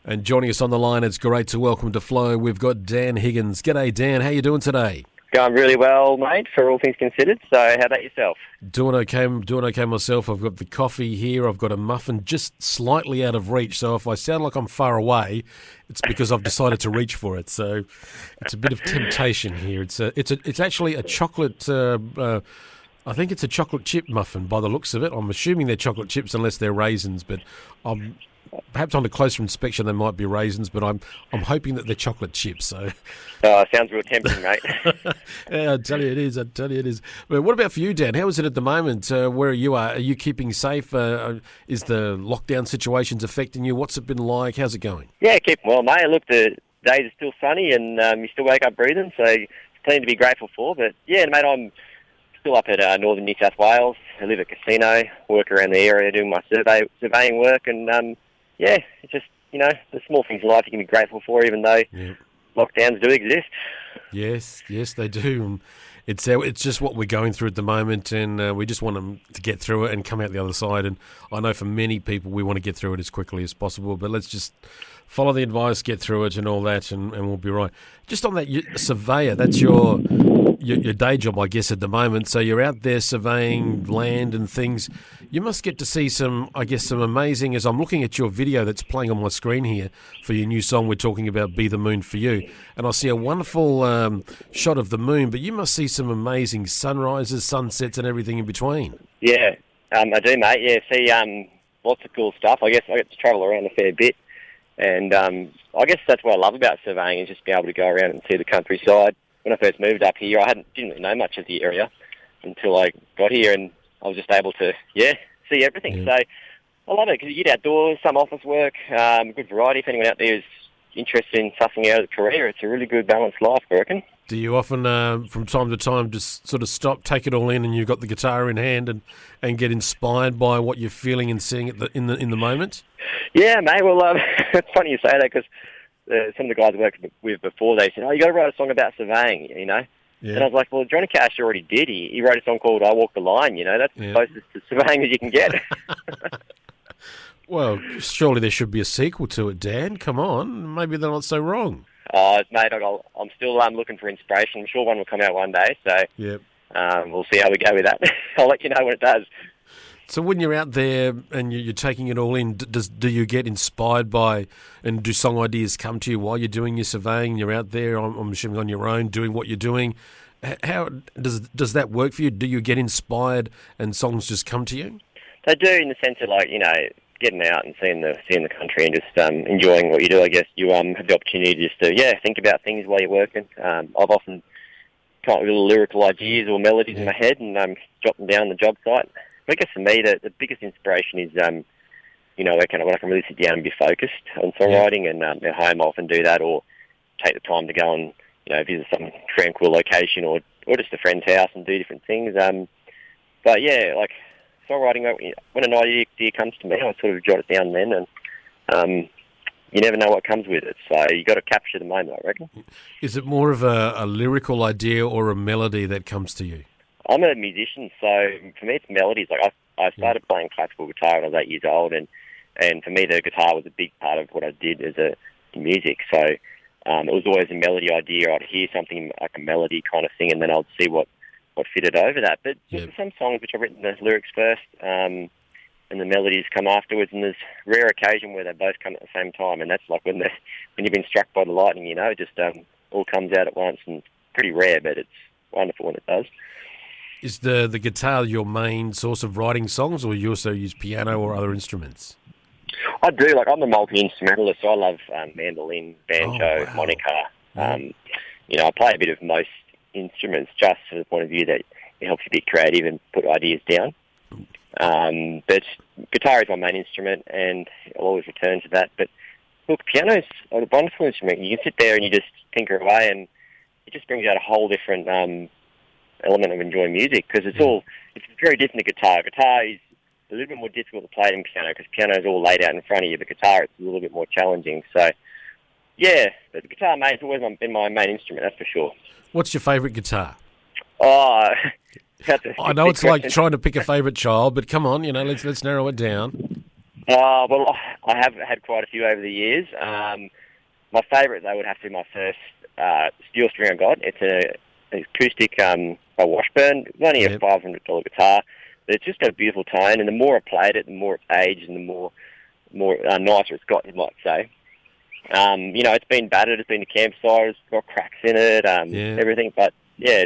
And joining us on the line, it's great to welcome to Flow. We've got Dan Higgins. G'day, Dan. How you doing today? Going really well, mate, for all things considered. So how about yourself? Doing okay myself. I've got the coffee here. I've got a muffin just slightly out of reach. So if I sound like I'm far away, it's because I've decided to reach for it. So it's a bit of temptation here. It's actually a chocolate. I think it's a chocolate chip muffin by the looks of it. I'm assuming they're chocolate chips unless they're raisins, but perhaps on a closer inspection they might be raisins, but I'm hoping that they're chocolate chips. So, sounds real tempting, mate. Yeah, I tell you it is. But what about for you, Dan? How is it at the moment? Where you are you keeping safe? Is the lockdown situations affecting you? What's it been like? How's it going? Yeah, keeping well, mate. Look, the days are still sunny, and you still wake up breathing, so it's plenty to be grateful for. But yeah, mate, I'm still up at northern New South Wales. I live at a casino, work around the area doing my surveying work, and yeah, it's just, the small things in life you can be grateful for, even though lockdowns do exist. Yes, they do. It's just what we're going through at the moment, and we just want them to get through it and come out the other side. And I know for many people we want to get through it as quickly as possible, but let's just follow the advice, get through it and all that, and we'll be right. Just on that, surveyor, that's your day job, I guess, at the moment. So you're out there surveying land and things. You must get to see some amazing, as I'm looking at your video that's playing on my screen here for your new song we're talking about, Be the Moon for You. And I see a wonderful shot of the moon, but you must see some amazing sunrises, sunsets and everything in between. Yeah, I do, mate. Yeah, see lots of cool stuff. I guess I get to travel around a fair bit. And I guess that's what I love about surveying, is just be able to go around and see the countryside. When I first moved up here, I didn't really know much of the area until I got here, and I was just able to, see everything. Yeah. So I love it, because you get outdoors, some office work, good variety. If anyone out there is interested in sussing out a career, it's a really good balanced life, I reckon. Do you often, from time to time, just sort of stop, take it all in, and you've got the guitar in hand and get inspired by what you're feeling and seeing in the moment? Yeah, mate. Well, it's funny you say that, because some of the guys I worked with before, they said, you got to write a song about surveying, Yeah. And I was like, well, Johnny Cash already did. He wrote a song called I Walk the Line, That's the closest to surveying as you can get. Well, surely there should be a sequel to it, Dan. Come on. Maybe they're not so wrong. Oh, mate, I'm still looking for inspiration. I'm sure one will come out one day, so we'll see how we go with that. I'll let you know when it does. So when you're out there and you're taking it all in, do you get inspired by, and do song ideas come to you while you're doing your surveying? You're out there, I'm assuming, on your own, doing what you're doing. How does that work for you? Do you get inspired and songs just come to you? They do, in the sense of, getting out and seeing the country and just enjoying what you do. I guess you have the opportunity just to think about things while you're working. I've often come up with little lyrical ideas or melodies in my head and jot them down on the job site. I guess for me, the biggest inspiration is, when I can really sit down and be focused on songwriting, and at home I often do that, or take the time to go and, visit some tranquil location or just a friend's house and do different things. But yeah, songwriting, when an idea comes to me, I sort of jot it down then, and you never know what comes with it. So you got to capture the moment, I reckon. Is it more of a lyrical idea or a melody that comes to you? I'm a musician, so for me it's melodies. I started playing classical guitar when I was 8 years old, and for me the guitar was a big part of what I did as a music. So it was always a melody idea. I'd hear something like a melody kind of thing, and then I'd see what fitted over that. But there's some songs which I've written the lyrics first, and the melodies come afterwards, and there's rare occasion where they both come at the same time, and that's like when you've been struck by the lightning, it just all comes out at once, and pretty rare, but it's wonderful when it does. Is the guitar your main source of writing songs, or you also use piano or other instruments? I do. I'm a multi-instrumentalist, so I love mandolin, banjo, monica. I play a bit of most instruments just from the point of view that it helps you be creative and put ideas down. But guitar is my main instrument, and I'll always return to that. But look, piano's a wonderful instrument. You can sit there and you just tinker away, and it just brings out a whole different element of enjoying music, because it's very different to guitar. Guitar is a little bit more difficult to play than piano, because piano is all laid out in front of you, but guitar, it's a little bit more challenging. So, yeah, but the guitar, mate, has always been my main instrument, that's for sure. What's your favourite guitar? Oh, I know it's like trying to pick a favourite child, but come on, let's narrow it down. Well, I have had quite a few over the years. My favourite, though, would have to be my first steel string I got. It's an acoustic by Washburn. It's only a $500 guitar, but it's just got a beautiful tone. And the more I played it, the more it's aged, and the more nicer it's got, you might say. It's been battered. It's been to campsite. It's got cracks in it. Everything, but yeah.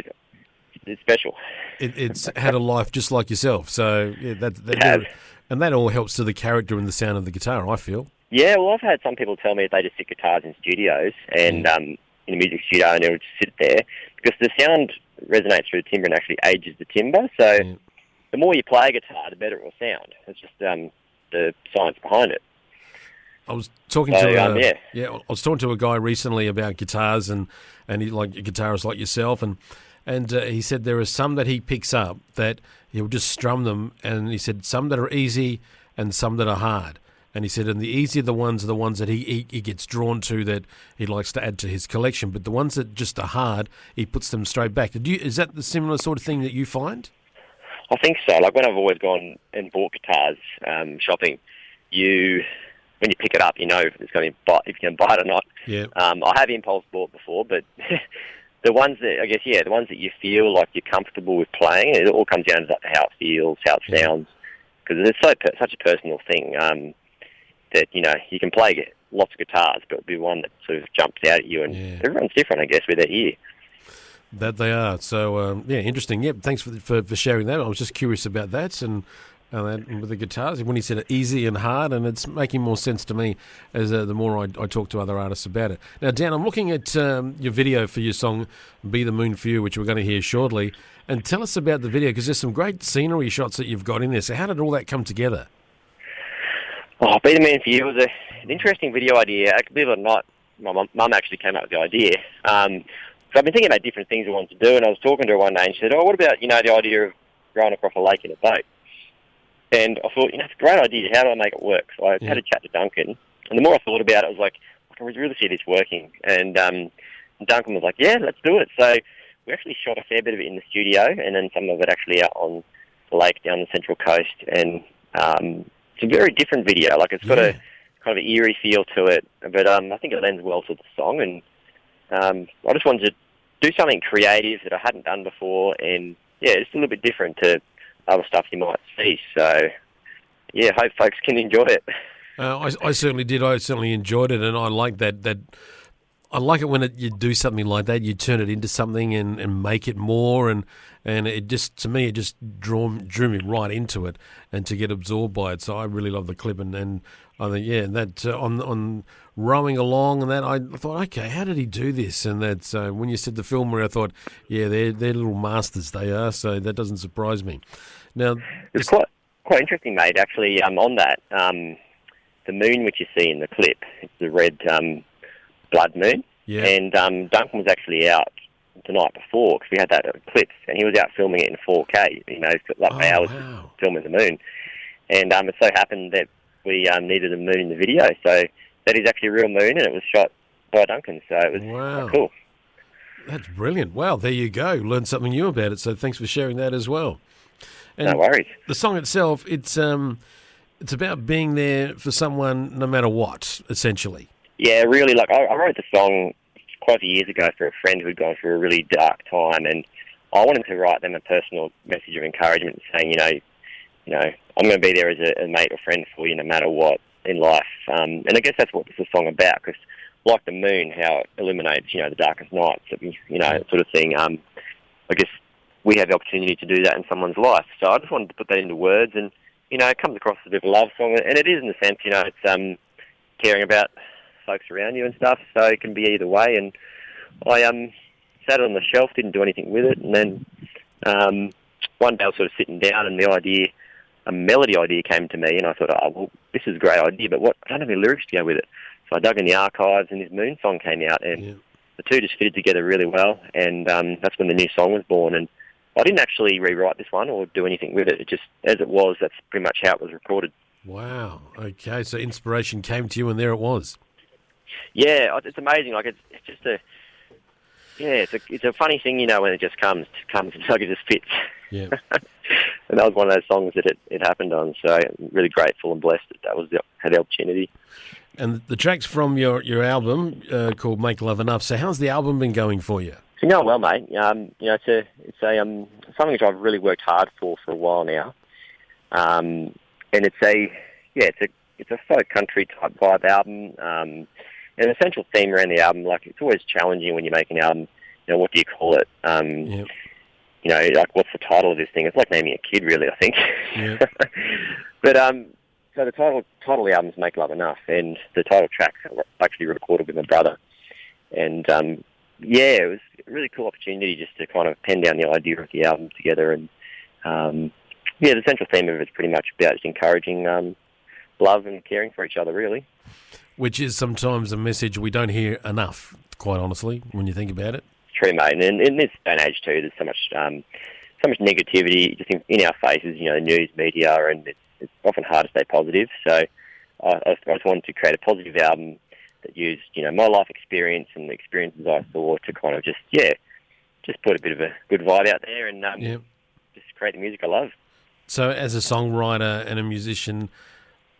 It's special. It's had a life just like yourself. So and that all helps to the character and the sound of the guitar, I feel. Yeah, well, I've had some people tell me they just sit guitars in studios and in a music studio, and they'll just sit there because the sound resonates through the timbre and actually ages the timbre. So the more you play a guitar, the better it will sound. It's just the science behind it. I was talking to a guy recently about guitars, and he like guitarists like yourself, and he said there are some that he picks up that he'll just strum them, and he said some that are easy and some that are hard. And he said, and the easier the ones are the ones that he gets drawn to, that he likes to add to his collection. But the ones that just are hard, he puts them straight back. Is that the similar sort of thing that you find? I think so. Like when I've always gone and bought guitars shopping, when you pick it up, you know if it's going to if you can buy it or not. Yeah. I have impulse bought before, but the ones that the ones that you feel like you're comfortable with playing, it all comes down to how it feels, how it sounds, because it's such a personal thing. That, you can play lots of guitars, but it'll be one that sort of jumps out at you, and everyone's different, I guess, with their ear. That they are. So, interesting. Yep, thanks for sharing that. I was just curious about that, and with the guitars, when he said easy and hard, and it's making more sense to me as the more I talk to other artists about it. Now, Dan, I'm looking at your video for your song, Be the Moon for You, which we're going to hear shortly, and tell us about the video, because there's some great scenery shots that you've got in there. So how did all that come together? Oh, Be the Man for You was an interesting video idea. Believe it or not, my mum actually came up with the idea. So I've been thinking about different things I wanted to do, and I was talking to her one day, and she said, what about, the idea of going across a lake in a boat? And I thought, it's a great idea. How do I make it work? So I had a chat to Duncan, and the more I thought about it, I was like, I can really see this working. And Duncan was like, yeah, let's do it. So we actually shot a fair bit of it in the studio, and then some of it actually out on the lake down the Central Coast, and it's a very different video. Like, it's got a kind of an eerie feel to it, but I think it lends well to the song. And I just wanted to do something creative that I hadn't done before, and it's a little bit different to other stuff you might see. So, hope folks can enjoy it. I certainly did. I certainly enjoyed it, and I like that. I like it when you do something like that, you turn it into something and make it more, and it just, to me, it just drew me right into it, and to get absorbed by it. So I really love the clip, and I think, that on rowing along and that, I thought, okay, how did he do this? And that's when you said the film, where I thought, they're little masters, they are. So that doesn't surprise me. Now, it's quite interesting, mate. Actually, on that, the moon which you see in the clip, it's the red blood moon. Yeah. And Duncan was actually out the night before, because we had that clip, and he was out filming it in 4K. Hours filming the moon, and it so happened that we needed a moon in the video, so that is actually a real moon, and it was shot by Duncan. So it was cool. That's brilliant. Wow, there you go. Learned something new about it. So thanks for sharing that as well. And no worries. The song itself, it's about being there for someone no matter what, essentially. Yeah, really. Like, I wrote the song quite a few years ago for a friend who'd gone through a really dark time, and I wanted to write them a personal message of encouragement, saying, I'm going to be there as a mate or friend for you no matter what in life. And I guess that's what this is a song about, because like the moon, how it illuminates, the darkest nights, that sort of thing. I guess we have the opportunity to do that in someone's life. So I just wanted to put that into words, and, it comes across as a bit of a love song, and it is in the sense, it's caring about folks around you and stuff, so it can be either way. And I sat it on the shelf, didn't do anything with it, and then one day I was sort of sitting down, and a melody idea came to me, and I thought, this is a great idea, but I don't have any lyrics to go with it. So I dug in the archives, and this Moon song came out, and the two just fitted together really well, and that's when the new song was born. And I didn't actually rewrite this one or do anything with it. It just, as it was, that's pretty much how it was recorded. Wow. Okay, so inspiration came to you, and there it was. Yeah, it's amazing. Like, it's just it's a funny thing, when it just comes. It's like it just fits. Yeah. And that was one of those songs that it happened on. So I'm really grateful and blessed that had the opportunity. And the track's from your album called Make Love Enough. So how's the album been going for you? So going well, mate. It's something which I've really worked hard for a while now. And it's a folk country type vibe album. And an essential theme around the album, like it's always challenging when you make an album. What do you call it? Yep. Like what's the title of this thing? It's like naming a kid, really, I think. Yep. But so the title of the album is Make Love Enough, and the title track I actually recorded with my brother. And it was a really cool opportunity just to kind of pen down the idea of the album together. And the central theme of it is pretty much about just encouraging love and caring for each other, really. Which is sometimes a message we don't hear enough, quite honestly, when you think about it. True, mate. And in this day and age too, there's so much negativity just in our faces. News, media, and it's often hard to stay positive. So I just wanted to create a positive album that used my life experience and the experiences I saw to kind of just put a bit of a good vibe out there and just create the music I love. So as a songwriter and a musician,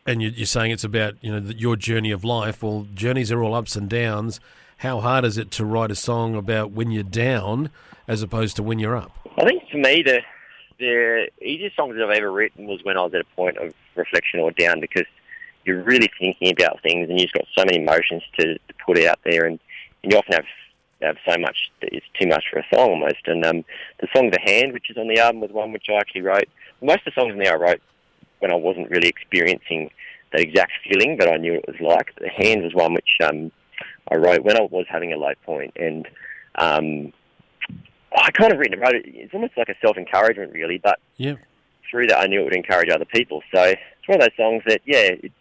and you're saying it's about your journey of life. Well, journeys are all ups and downs. How hard is it to write a song about when you're down as opposed to when you're up? I think for me, the easiest songs that I've ever written was when I was at a point of reflection or down, because you're really thinking about things and you've got so many emotions to put out there, and you often have so much that it's too much for a song almost. And the song The Hand, which is on the album, was one which I actually wrote. Most of the songs in there I wrote when I wasn't really experiencing that exact feeling, but I knew it was like. The Hand was one which I wrote when I was having a low point, and I kind of wrote it. It's almost like a self-encouragement, really, but through that I knew it would encourage other people. So it's one of those songs that, it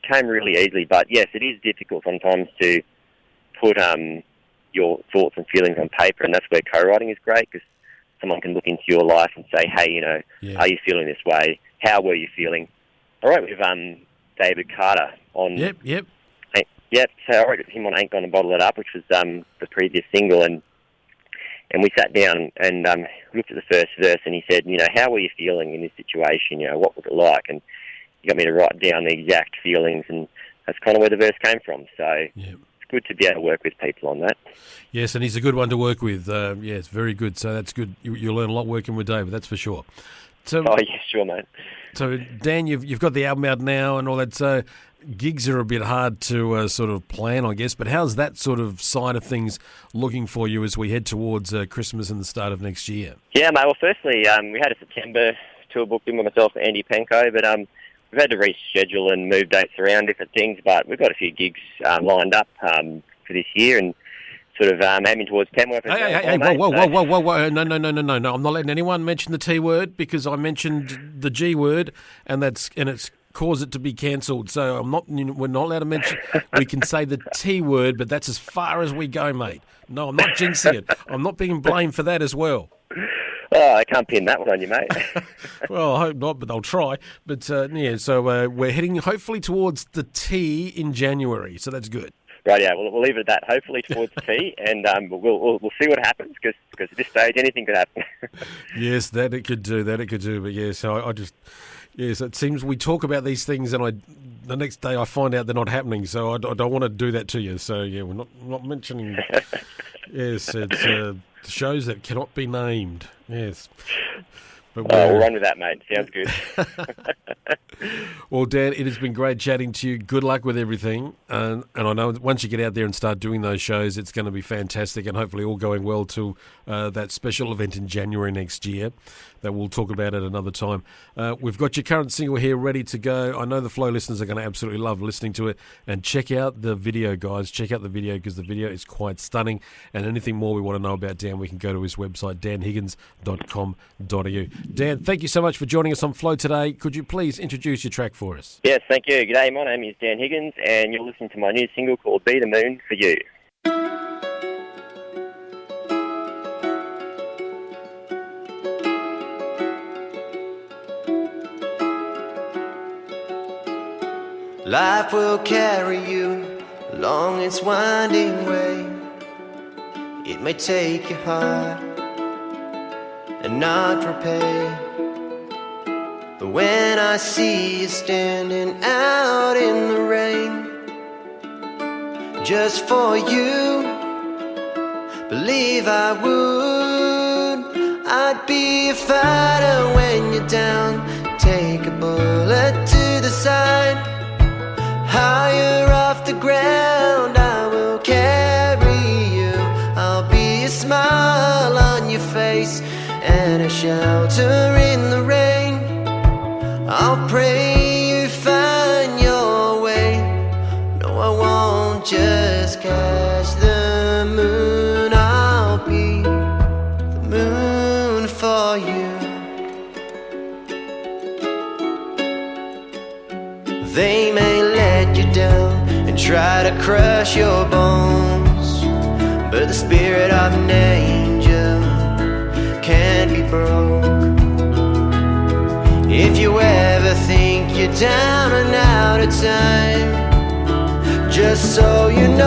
came really easily, but yes, it is difficult sometimes to put your thoughts and feelings on paper, and that's where co-writing is great, because someone can look into your life and say, hey, are you feeling this way? How were you feeling? I wrote with David Carter on... Yep. Yep, so I wrote with him on Ain't Gonna Bottle It Up, which was the previous single, and we sat down and looked at the first verse, and he said, how were you feeling in this situation? What was it like? And he got me to write down the exact feelings, and that's kind of where the verse came from. So it's good to be able to work with people on that. Yes, and he's a good one to work with. It's very good. So that's good. You'll learn a lot working with David, that's for sure. So, sure, mate. So, Dan, you've got the album out now and all that. So gigs are a bit hard to sort of plan, I guess. But how's that sort of side of things looking for you as we head towards Christmas and the start of next year? Yeah, mate. Well, firstly, we had a September tour booked in with myself and Andy Penko, but we've had to reschedule and move dates around different things. But we've got a few gigs lined up for this year, and sort of aiming towards Tamworth. Hey, whoa. No. I'm not letting anyone mention the T word, because I mentioned the G word, and it's caused it to be cancelled. So we're not allowed to mention, we can say the T word, but that's as far as we go, mate. No, I'm not jinxing it. I'm not being blamed for that as well. Oh, I can't pin that one on you, mate. Well, I hope not, but I'll try. But so we're heading hopefully towards the T in January, so that's good. Right, yeah, we'll leave it at that, hopefully towards the T, and we'll see what happens, because at this stage anything could happen. Yes, that it could do, but yes, yes, it seems we talk about these things and the next day I find out they're not happening, so I don't want to do that to you. So, yeah, we're not mentioning... Yes, it's shows that cannot be named, yes. But we'll run with that, mate. Sounds good. Well, Dan, it has been great chatting to you. Good luck with everything. And I know once you get out there and start doing those shows, it's going to be fantastic, and hopefully all going well to that special event in January next year that we'll talk about at another time. We've got your current single here ready to go. I know the Flow listeners are going to absolutely love listening to it. And check out the video, guys. Check out the video, because the video is quite stunning. And anything more we want to know about Dan, we can go to his website, danhiggins.com.au. Dan, thank you so much for joining us on Flow today. Could you please introduce your track for us? Yes, thank you. G'day, my name is Dan Higgins, and you're listening to my new single called Be the Moon for You. Life will carry you along its winding way. It may take you hard, and not repay. But when I see you standing out in the rain, just for you, believe I would. I'd be a fighter when you're down. Take a bullet to the side. Higher off the ground, I will carry you. I'll be a smile on your face and a shelter in the rain. I'll pray you find your way. No, I won't just catch the moon. I'll be the moon for you. They may let you down and try to crush your bones, but the spirit of an angel can't be broke. If you ever think you're down and out of time, just so you know,